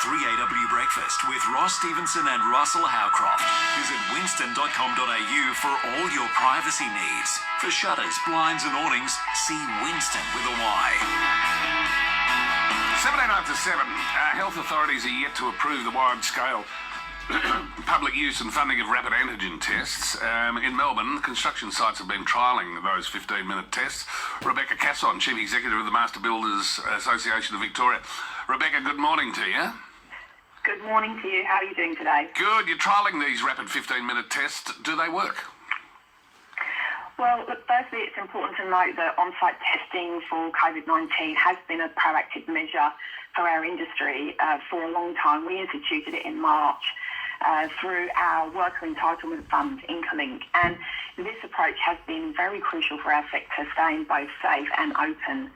3AW Breakfast with Ross Stevenson and Russell Howcroft. Visit winston.com.au for all your privacy needs. For shutters, blinds and awnings, see Winston with a Y. 7 after 7. Health authorities are yet to approve the wide-scale public use and funding of rapid antigen tests. In Melbourne, construction sites have been trialling those 15-minute tests. Rebecca Casson, Chief Executive of the Master Builders Association of Victoria. Rebecca, good morning to you. Good morning to you. How are you doing today? Good. You're trialling these rapid 15-minute tests. Do they work? Well, look, firstly, it's important to note that on-site testing for COVID-19 has been a proactive measure for our industry for a long time. We instituted it in March through our Worker Entitlement Fund, Incolink, and this approach has been very crucial for our sector, staying both safe and open.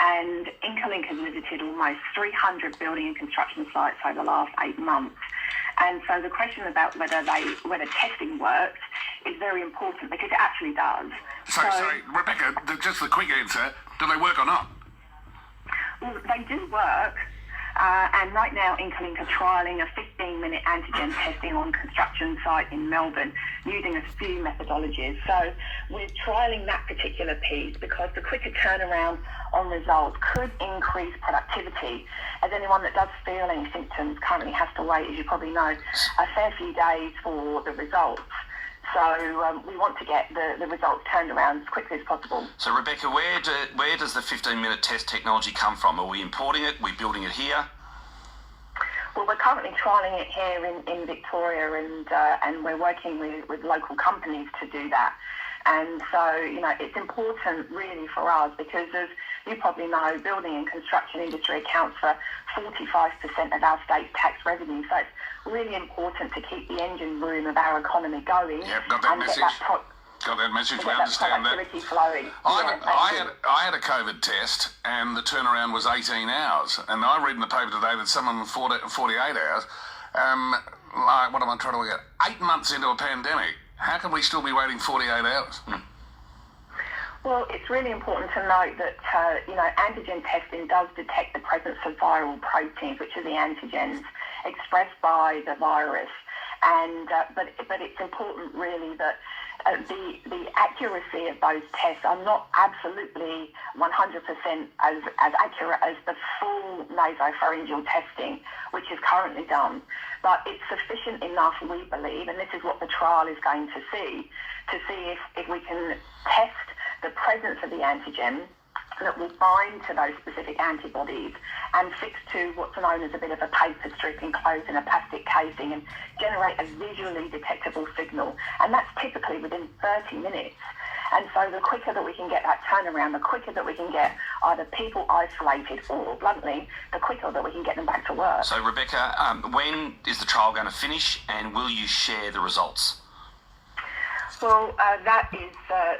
And Incolink has visited almost 300 building and construction sites over the last 8 months. And so the question about whether testing works is very important, because it actually does. Sorry, Rebecca, just the quick answer, do they work or not? Well, they do work. And right now, Incolink are trialling a 15-minute antigen testing on construction site in Melbourne using a few methodologies. So we're trialling that particular piece because the quicker turnaround on results could increase productivity, as anyone that does feel any symptoms currently has to wait, as you probably know, a fair few days for the results. So we want to get the results turned around as quickly as possible. So Rebecca, where does the 15-minute test technology come from? Are we importing it? Are we building it here? Well, we're currently trialling it here in Victoria, and we're working with local companies to do that. And so, it's important really for us because, as you probably know, building and construction industry accounts for 45% of our state's tax revenue. So it's really important to keep the engine room of our economy going. Yep, got that message. Got that message. We understand that. Flowing. I had a COVID test and the turnaround was 18 hours. And I read in the paper today that someone in 48 hours. What am I trying to work out? 8 months into a pandemic. How can we still be waiting 48 hours? Well, it's really important to note that, antigen testing does detect the presence of viral proteins, which are the antigens expressed by the virus. And but it's important really that the accuracy of those tests are not absolutely 100% as accurate as the full nasopharyngeal testing, which is currently done. But it's sufficient enough, we believe, and this is what the trial is going to see if we can test the presence of the antigen that will bind to those specific antibodies and fix to what's known as a bit of a paper strip enclosed in a plastic casing and generate a visually detectable signal. And that's typically within 30 minutes. And so the quicker that we can get that turnaround, the quicker that we can get either people isolated or, bluntly, the quicker that we can get them back to work. So, Rebecca, when is the trial going to finish, and will you share the results? Well, that is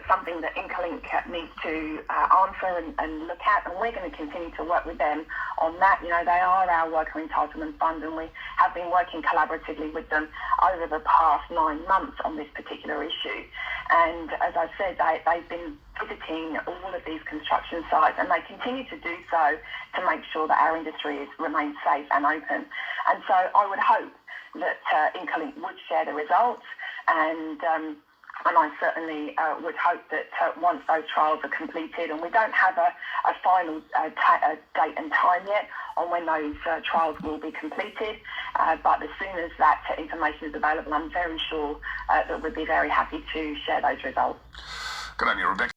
something that Incolink needs to answer and look at, and we're going to continue to work with them on that. They are our Worker Entitlement Fund, and we have been working collaboratively with them over the past 9 months on this particular issue. And as I said, they've been visiting all of these construction sites, and they continue to do so to make sure that our industry remains safe and open. And so I would hope that Incolink would share the results, and I certainly would hope that once those trials are completed, and we don't have a final date and time yet on when those trials will be completed, but as soon as that information is available, I'm very sure that we'd be very happy to share those results. Good on you, Rebecca.